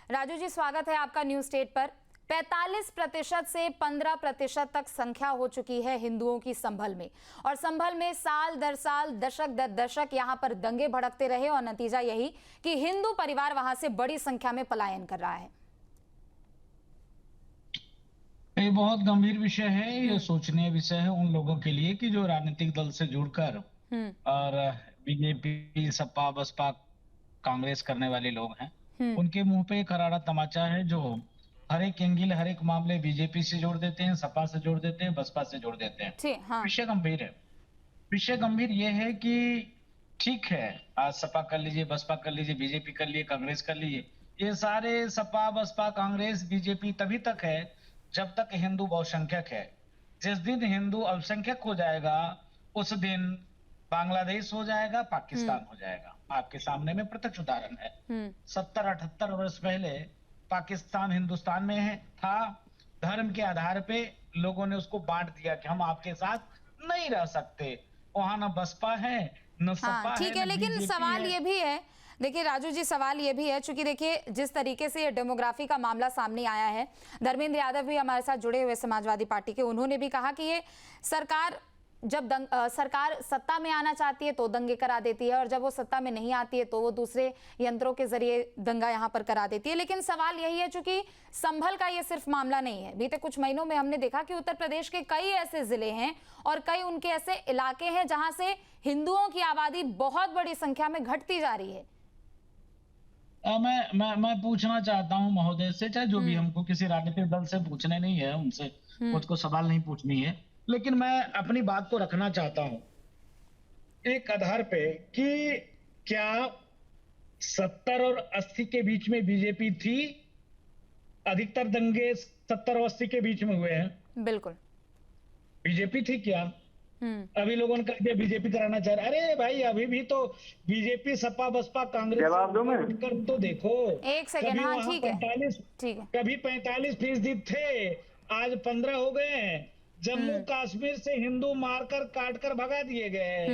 राजू जी, स्वागत है आपका न्यूज स्टेट पर। 45% से 15% तक संख्या हो चुकी है हिंदुओं की संभल में, और संभल में साल दर साल, दशक दर दशक यहां पर दंगे भड़कते रहे, और नतीजा यही कि हिंदू परिवार वहां से बड़ी संख्या में पलायन कर रहा है। ये बहुत गंभीर विषय है। ये सोचनीय विषय है उन लोगों के लिए कि जो राजनीतिक दल से जुड़कर और बीजेपी, सपा, बसपा, कांग्रेस करने वाले लोग हैं, उनके मुंह पे एक करारा तमाचा है जो हर एक एंगल, हर एक मामले बीजेपी से जोड़ देते हैं, सपा से जोड़ देते हैं, बसपा से जोड़ देते हैं। हाँ। विषय गंभीर है। विषय गंभीर ये है कि ठीक है, आज सपा कर लीजिए, बसपा कर लीजिए, बीजेपी कर लीजिए, कांग्रेस कर लीजिए, ये सारे सपा, बसपा, कांग्रेस, बीजेपी तभी तक है जब तक हिंदू बहुसंख्यक है। जिस दिन हिंदू अल्पसंख्यक हो जाएगा, उस दिन बांग्लादेश हो जाएगा, पाकिस्तान हो जाएगा। आपके सामने में प्रत्यक्ष उदाहरण है। 70-78 वर्ष पहले पाकिस्तान हिंदुस्तान में था। धर्म के आधार पे लोगों ने उसको बांट दिया कि हम आपके साथ नहीं रह सकते। वहां न बसपा है, न सपा है, ठीक है, लेकिन सवाल ये भी है, देखिए राजू जी, सवाल ये भी है, चूंकि देखिए जिस तरीके से ये डेमोग्राफी का मामला सामने आया है, धर्मेंद्र यादव भी हमारे साथ जुड़े हुए समाजवादी पार्टी के, उन्होंने भी कहा कि ये सरकार जब सरकार सत्ता में आना चाहती है तो दंगे करा देती है, और जब वो सत्ता में नहीं आती है तो वो दूसरे यंत्रों के जरिए दंगा यहां पर करा देती है। लेकिन सवाल यही है, चूंकि संभल का ये सिर्फ मामला नहीं है, बीते कुछ महीनों में हमने देखा कि उत्तर प्रदेश के कई ऐसे जिले हैं और कई उनके ऐसे इलाके हैं जहां से हिंदुओं की आबादी बहुत बड़ी संख्या में घटती जा रही है। मैं पूछना चाहता हूं महोदय से, चाहे जो भी, हमको किसी राजनीतिक दल से पूछने नहीं है, उनसे मुझको सवाल नहीं पूछनी है, लेकिन मैं अपनी बात को रखना चाहता हूं एक आधार पे कि क्या 70 और 80 के बीच में बीजेपी थी? अधिकतर दंगे 70 और 80 के बीच में हुए हैं। बिल्कुल बीजेपी थी क्या? अभी लोगों ने कह दिया बीजेपी कराना चाह रहे। अरे भाई, अभी भी तो बीजेपी, सपा, बसपा, कांग्रेस जवाब दो मैं कर तो देखो। एक सेकेंड। हाँ, ठीक है, ठीक है। कभी 45% थे, आज 15 हो गए हैं। जम्मू कश्मीर से हिंदू मारकर काटकर भगा दिए गए।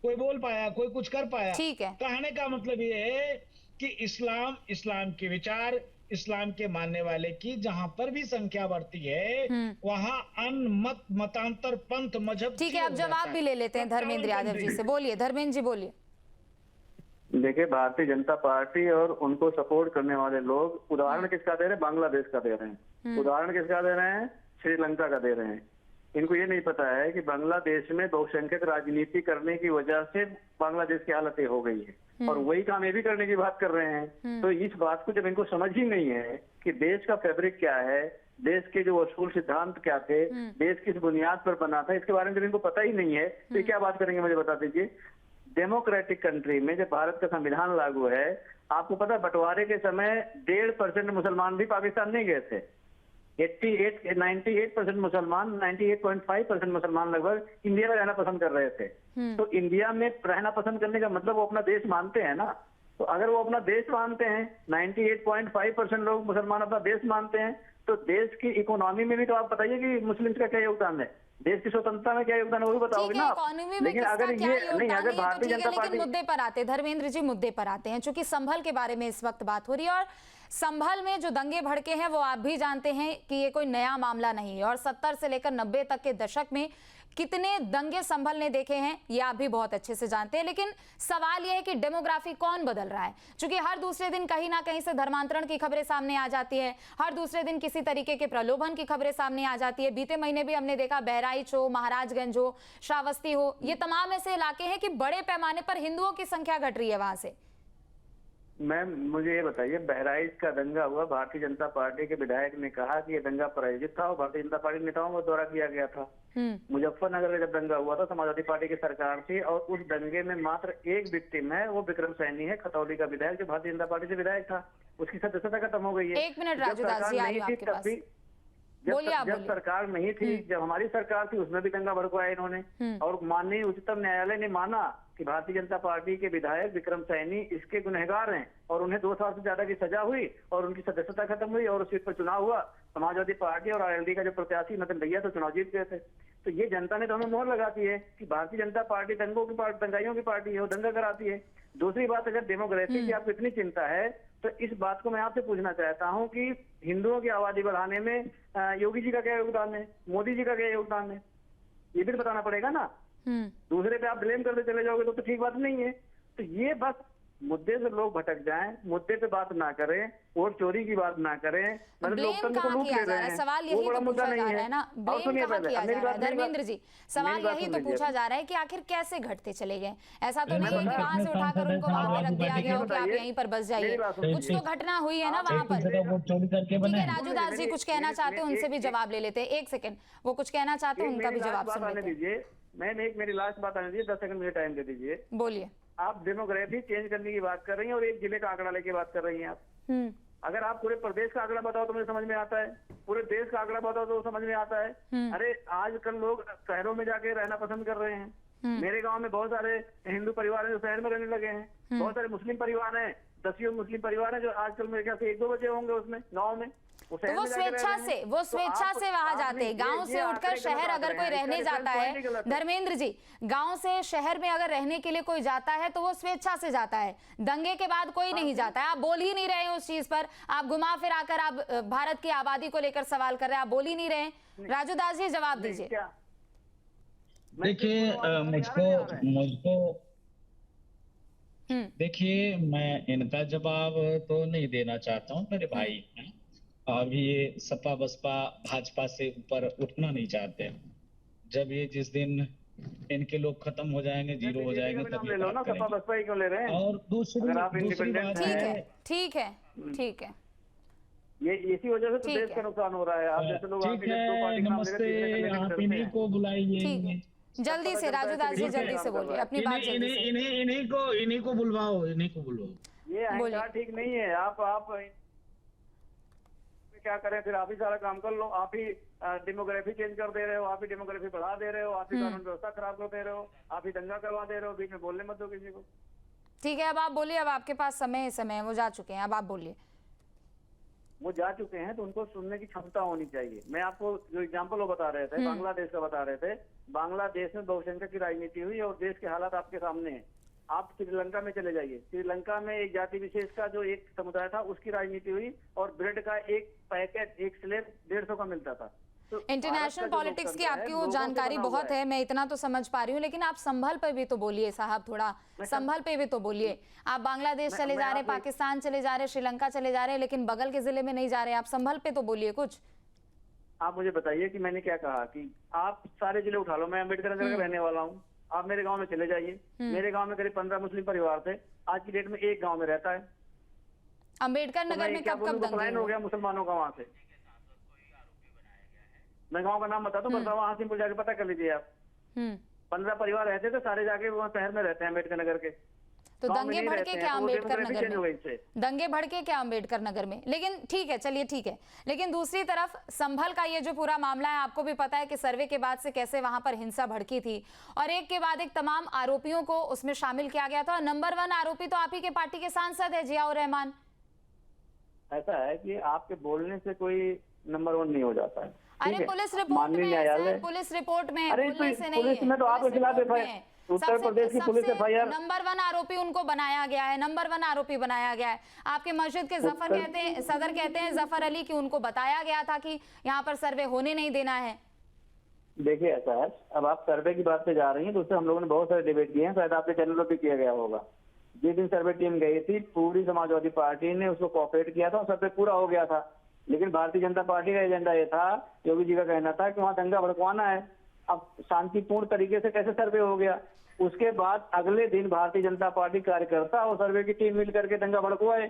कोई बोल पाया? कोई कुछ कर पाया? ठीक है। कहने का मतलब ये है कि इस्लाम के विचार, इस्लाम के मानने वाले की जहां पर भी संख्या बढ़ती है, वहां मत, मतांतर, पंथ, मजहब। ठीक है, अब जवाब भी ले लेते हैं धर्मेंद्र यादव जी से। बोलिए धर्मेंद्र जी, बोलिए। देखिए, भारतीय जनता पार्टी और उनको सपोर्ट करने वाले लोग उदाहरण किसका दे रहे हैं? बांग्लादेश का दे रहे हैं। उदाहरण किसका दे रहे हैं? श्रीलंका का दे रहे हैं। इनको ये नहीं पता है कि बांग्लादेश में बहुसंख्यक राजनीति करने की वजह से बांग्लादेश की हालत हो गई है, और वही काम ये भी करने की बात कर रहे हैं। तो इस बात को जब इनको समझ ही नहीं है कि देश का फैब्रिक क्या है, देश के जो असूल सिद्धांत क्या थे, देश किस बुनियाद पर बना था, इसके बारे में जब इनको पता ही नहीं है तो क्या बात करेंगे? मुझे बता दीजिए। डेमोक्रेटिक कंट्री में जब भारत का संविधान लागू है, आपको पता है बंटवारे के समय 1.5% मुसलमान भी पाकिस्तान नहीं गए थे। 98% मुसलमान, 98.5% मुसलमान लगभग इंडिया में रहना पसंद कर रहे थे। तो इंडिया में रहना पसंद करने का मतलब वो अपना देश मानते हैं ना। तो अगर वो अपना देश मानते हैं, 98.5% लोग मुसलमान अपना देश मानते हैं, तो देश की इकोनॉमी में भी तो आप बताइए कि मुस्लिम्स का क्या योगदान है, देश की स्वतंत्रता में क्या योगदान है, वो भी बताओगे ना। लेकिन अगर ये नहीं, अगर भारतीय जनता पार्टी, मुद्दे पर आते धर्मेंद्र जी, मुद्दे पर आते हैं, चूंकि संभल के बारे में इस वक्त बात हो रही है, और संभल में जो दंगे भड़के हैं वो आप भी जानते हैं कि ये कोई नया मामला नहीं है, और 70 से लेकर 90 तक के दशक में कितने दंगे संभल ने देखे हैं ये आप भी बहुत अच्छे से जानते हैं। लेकिन सवाल यह है कि डेमोग्राफी कौन बदल रहा है, क्योंकि हर दूसरे दिन कहीं ना कहीं से धर्मांतरण की खबरें सामने आ जाती है, हर दूसरे दिन किसी तरीके के प्रलोभन की खबरें सामने आ जाती है। बीते महीने भी हमने देखा बहराइच हो, महाराजगंज हो, श्रावस्ती हो, ये तमाम ऐसे इलाके हैं कि बड़े पैमाने पर हिंदुओं की संख्या घट रही है वहां से। मैम, मुझे ये बताइए, बहराइच का दंगा हुआ, भारतीय जनता पार्टी के विधायक ने कहा कि ये दंगा प्रायोजित था और भारतीय जनता पार्टी नेताओं को द्वारा किया गया था। मुजफ्फरनगर में जब दंगा हुआ था, समाजवादी पार्टी की सरकार थी, और उस दंगे में मात्र एक विक्टिम है, वो विक्रम सैनी है, खतौली का विधायक, जो भारतीय जनता पार्टी से विधायक था। उसकी सदस्यता खत्म हो गई है। एक मिनट राजू दास जी, आ रही हूं आपके पास। जब सरकार नहीं थी, जब हमारी सरकार थी, उसमें भी दंगा भड़काया इन्होंने, और माननीय उच्चतम न्यायालय ने माना कि भारतीय जनता पार्टी के विधायक विक्रम सैनी इसके गुनहगार हैं, और उन्हें 2 साल से ज्यादा की सजा हुई और उनकी सदस्यता खत्म हुई, और उस सीट पर चुनाव हुआ। समाजवादी पार्टी और आरएलडी का जो प्रत्याशी मदन भैया तो चुनाव जीत गए थे। तो ये जनता ने तो हमें मोहर लगाती है कि भारतीय जनता पार्टी दंगाइयों की पार्टी है, वो दंगा कराती है। दूसरी बात, अगर डेमोग्राफी की आपको इतनी चिंता है तो इस बात को मैं आपसे पूछना चाहता हूं कि हिंदुओं की आबादी बढ़ाने में योगी जी का क्या योगदान है, मोदी जी का क्या योगदान है, ये भी तो बताना पड़ेगा ना। दूसरे पे आप ब्लेम करते चले जाओगे तो ठीक बात नहीं है। तो ये बस मुद्दे से लोग भटक जाएं, मुद्दे पे बात ना करें, वोट चोरी की बात ना करें, मतलब ब्लेम लोकतंत्र को कहाँ लूट किया ले जा रहे रहा है? हैं, सवाल वो यही बड़ा तो मुद्दा पूछा नहीं जा रहा है है ना, और ब्लेम सुनिए कहाँ पहले किया मेरी जा रहा है? बात मेरी बात धर्मेंद्र जी, सवाल मेरी बात यही सुन तो लीजिए पूछा अभी। जा रहा है कि आखिर कैसे घटते चले गए। ऐसा तो मैं नहीं है कि बता- वहां से उठाकर उनको वहां पे रख दिया गया हो कि आप बताइए, यहीं पर बस जाइए। मेरी बात सुन कुछ तो लीजिए। घटना हुई है ना आप वहां पर। वोट चोरी करके ठीक बनाए। है, राजू दास जी कुछ कहना चाहते हैं, उनसे भी जवाब ले लेते हैं। एक सेकंड, वो कुछ कहना चाहते हैं, उनका भी जवाब बात सुन आने लेते हैं। दीजिए, मेरी लास्ट बात आने दीजिए, 10 सेकंड मुझे टाइम दे दीजिए। बोलिए। आप डेमोग्राफी चेंज करने की बात कर रही हैं और एक जिले का आंकड़ा लेके बात कर रही हैं आप। अगर आप पूरे प्रदेश का आंकड़ा बताओ तो मुझे समझ में आता है, पूरे देश का आंकड़ा बताओ तो समझ में आता है। अरे आजकल लोग शहरों में जाके रहना पसंद कर रहे हैं। मेरे गांव में बहुत सारे हिंदू परिवार हैं जो शहर में रहने लगे हैं, बहुत सारे मुस्लिम परिवार हैं, 10 मुस्लिम परिवार हैं जो आजकल मेरे ख्याल से 1-2 बचे होंगे उसमें गाँव में। तो वो स्वेच्छा से वहां जाते हैं। गांव से उठकर शहर अगर कोई रहने जाता है, धर्मेंद्र जी, गांव से शहर में अगर रहने के लिए कोई जाता है तो वो स्वेच्छा से जाता है। दंगे के बाद कोई नहीं जाता है। आप बोल ही नहीं रहे हैं उस चीज पर। आप घुमा फिरा कर आप भारत की आबादी को लेकर सवाल कर रहे हैं, आप बोल ही नहीं रहे हैं। राजू दास जी जवाब दीजिए। देखिए देखिए मैं इनका जवाब तो नहीं देना चाहता हूँ, मेरे भाई हैं। अभी ये सपा बसपा भाजपा से ऊपर उठना नहीं चाहते। जब ये जिस दिन इनके लोग खत्म हो जाएंगे, जीरो हो जाएंगे, तब ले लो ना, सपा बसपा ही क्यों ले रहे हैं? और दूसरी बात है, ठीक है, ये इसी वजह से तो देश का नुकसान हो रहा है। आप जैसे लोग ठीक है, नमस्ते, आप इन्हीं को बुलाइए। जल्दी से राजू दास जी जल्दी से बोलिए अपनी बात जल्दी से। इन्हीं को बुलवाओ। ये अहंकार ठीक नहीं है। आप क्या करें फिर? आप ही सारा काम कर लो, आप ही डेमोग्राफी चेंज कर दे रहे हो, आप ही डेमोग्राफी बढ़ा दे रहे हो, आप ही कानून व्यवस्था खराब कर दे रहे हो, आप ही दंगा करवा दे रहे हो, बीच में बोलने मत दो किसी को। ठीक है, अब आप बोलिए। अब आपके पास समय है, वो जा चुके हैं, अब आप बोलिए। वो जा चुके हैं तो उनको सुनने की क्षमता होनी चाहिए। मैं आपको जो एग्जांपल वो बता रहे थे, बांग्लादेश का बता रहे थे। बांग्लादेश में बहुसंख्यक की राजनीति हुई और देश के हालात आपके सामने हैं। आप श्रीलंका में चले जाइए, श्रीलंका में एक जाति विशेष का जो एक समुदाय था उसकी राजनीति हुई और ब्रेड का एक पैकेट, एक स्लेब 150 का मिलता था। तो इंटरनेशनल पॉलिटिक्स की आपकी वो जानकारी बहुत है, मैं इतना तो समझ पा रही हूँ, लेकिन आप संभल पे भी तो बोलिए साहब, थोड़ा संभल पे भी तो बोलिए। आप बांग्लादेश चले जा रहे हैं, पाकिस्तान चले जा रहे हैं, श्रीलंका चले जा रहे हैं, लेकिन बगल के जिले में नहीं जा रहे। आप संभल पे तो बोलिए कुछ। आप मुझे बताइए कि मैंने क्या कहा कि आप सारे जिले उठा लो। मैं अम्बेडकर नगर का रहने वाला हूँ। आप मेरे गांव में चले जाइए, मेरे गांव में करीब 15 मुस्लिम परिवार थे। आज की डेट में एक गांव में रहता है। अम्बेडकर नगर में कब दंगे हो गया मुसलमानों का वहां से? मैं गांव का नाम बता दूं, वहां सिंपल जाके पता कर लीजिए आप। 15 परिवार रहते थे, सारे जाके वहाँ शहर में रहते हैं अम्बेडकर नगर के। तो दंगे भड़के क्या अम्बेडकर नगर में? दंगे भड़के क्या अम्बेडकर नगर में? लेकिन ठीक है, चलिए ठीक है। लेकिन दूसरी तरफ संभल का ये जो पूरा मामला है, आपको भी पता है कि सर्वे के बाद से कैसे वहां पर हिंसा भड़की थी और एक के बाद एक तमाम आरोपियों को उसमें शामिल किया गया था। और नंबर 1 आरोपी तो आप ही के पार्टी के सांसद है, जियाउर रहमान। ऐसा है कि आपके बोलने से कोई नंबर 1 नहीं हो जाता है। अरे पुलिस रिपोर्ट में है, पुलिस रिपोर्ट में है, बोलने से नहीं है। पुलिस में तो आपके खिलाफ एफआईआर, उत्तर प्रदेश की पुलिस एफआईआर, नंबर 1 आरोपी उनको बनाया गया है, नंबर 1 आरोपी बनाया गया है। आपके मस्जिद के सदर कहते हैं जफर अली की उनको बताया गया था कि यहाँ पर सर्वे होने नहीं देना है। देखिए ऐसा है, अब आप सर्वे की बात पे जा रही हैं तो उससे हम लोगों ने बहुत सारे डिबेट किए हैं, शायद आपके चैनल पर किया गया होगा। जिस दिन सर्वे टीम गई थी, पूरी समाजवादी पार्टी ने उसको कोऑपरेट किया था और सर्वे पूरा हो गया था। लेकिन भारतीय जनता पार्टी का एजेंडा ये था, योगी जी का कहना था कि वहाँ दंगा भड़कवाना है। अब शांतिपूर्ण तरीके से कैसे सर्वे हो गया? उसके बाद अगले दिन भारतीय जनता पार्टी कार्यकर्ता और सर्वे की टीम मिल करके दंगा भड़कवाए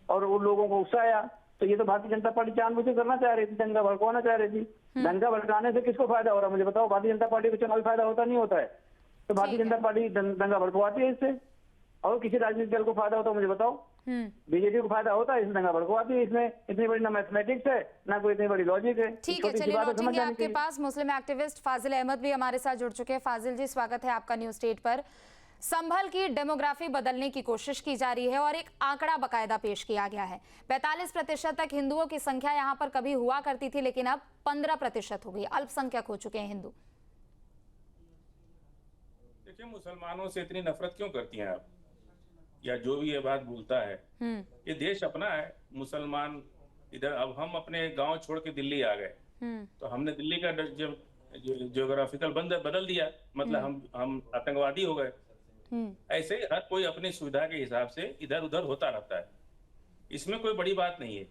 और उन लोगों को उकसाया। तो ये तो भारतीय जनता पार्टी जानबूझ के करना चाह रही थी, दंगा भड़कवाना चाह रही थी। दंगा भड़काने से किसको फायदा हो रहा है मुझे बताओ? भारतीय जनता पार्टी को चुनावी फायदा होता नहीं होता है? तो भारतीय जनता पार्टी दंगा भड़कवाती है इससे, और किसी राजनीतिक दल को फायदा होता है मुझे बताओ? बीजेपी को फायदा होता है इसमें दंगा भड़कवाती है। इसमें इतनी बड़ी ना मैथमेटिक्स है ना कोई इतनी बड़ी लॉजिक है। ठीक है, चलिए लौटेंगे आपके पास। मुस्लिम एक्टिविस्ट फाजिल अहमद भी हमारे साथ जुड़ चुके हैं। फाजिल जी, स्वागत है आपका न्यूज स्टेट पर। संभल की डेमोग्राफी बदलने की कोशिश की जा रही है और एक आंकड़ा बकायदा पेश किया गया है। 45% तक हिंदुओं की संख्या यहाँ पर कभी हुआ करती थी, लेकिन अब 15% हो गई। अल्पसंख्यक हो चुके हैं हिंदू। देखिए, मुसलमानों से इतनी नफरत क्यों करती हैं आप? या जो भी ये बात बोलता है, ये देश अपना है। मुसलमान इधर, अब हम अपने गांव छोड़ के दिल्ली आ गए, तो हमने दिल्ली का जियोग्राफिकल बदल दिया, मतलब हम आतंकवादी हो गए। ऐसे ही हर कोई अपनी सुविधा के हिसाब से इधर उधर होता रहता है, इसमें कोई बड़ी बात नहीं है।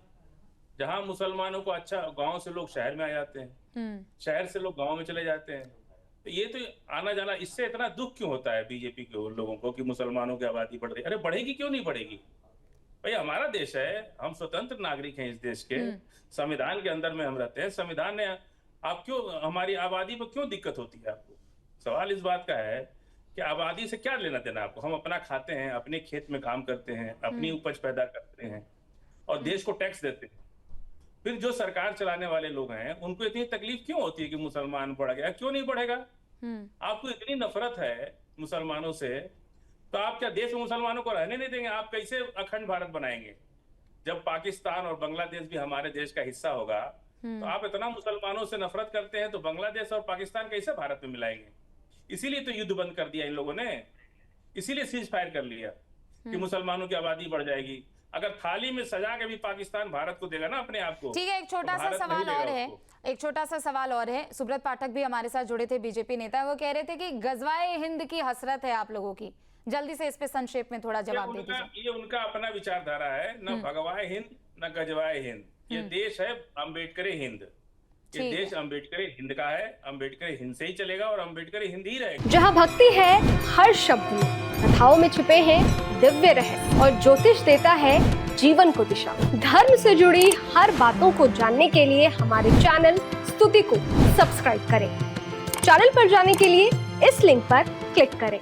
जहां मुसलमानों को अच्छा, गांव से लोग शहर में आ जाते हैं, शहर से लोग गांव में चले जाते हैं, तो ये तो आना जाना, इससे इतना दुख क्यों होता है बीजेपी के लोगों को कि मुसलमानों की आबादी बढ़ रही है? अरे बढ़ेगी क्यों नहीं बढ़ेगी भाई, हमारा देश है, हम स्वतंत्र नागरिक हैं इस देश के, संविधान के अंदर में हम रहते हैं। संविधान ने आप क्यों, हमारी आबादी पर क्यों दिक्कत होती है आपको? सवाल इस बात का है कि आबादी से क्या लेना देना आपको? हम अपना खाते हैं, अपने खेत में काम करते हैं, अपनी उपज पैदा करते हैं और देश को टैक्स देते हैं। फिर जो सरकार चलाने वाले लोग हैं उनको इतनी तकलीफ क्यों होती है कि मुसलमान बढ़ गया? क्यों नहीं बढ़ेगा? आपको इतनी नफरत है मुसलमानों से, तो आप क्या देश में मुसलमानों को रहने नहीं देंगे? आप कैसे अखंड भारत बनाएंगे? जब पाकिस्तान और बांग्लादेश भी हमारे देश का हिस्सा होगा, तो आप इतना मुसलमानों से नफरत करते हैं, तो बांग्लादेश और पाकिस्तान कैसे भारत में मिलाएंगे? इसीलिए तो युद्ध बंद कर दिया इन लोगों ने, इसीलिए सीज फायर कर लिया कि मुसलमानों की आबादी बढ़ जाएगी। अगर थाली में सजा के भी पाकिस्तान भारत को देगा ना अपने आप को, ठीक है, एक छोटा सा सवाल और है, एक छोटा सा सवाल और है। सुब्रत पाठक भी हमारे साथ जुड़े थे, बीजेपी नेता, वो कह रहे थे कि गजवाए हिंद की हसरत है आप लोगों की। जल्दी से इस पे संक्षेप में थोड़ा जवाब दे दीजिए। ये उनका अपना विचारधारा है, न भगवाए हिंद न गजवाए हिंद। ये देश है अम्बेडकर हिंद, ये देश अम्बेडकर हिंद का है, अम्बेडकर हिंद से ही चलेगा और अम्बेडकर हिंद ही रहेगा। जहाँ भक्ति है हर शब्द में, कथाओं में छुपे हैं दिव्य रहस्य और ज्योतिष देता है जीवन को दिशा। धर्म से जुड़ी हर बातों को जानने के लिए हमारे चैनल स्तुति को सब्सक्राइब करें। चैनल पर जाने के लिए इस लिंक पर क्लिक करें।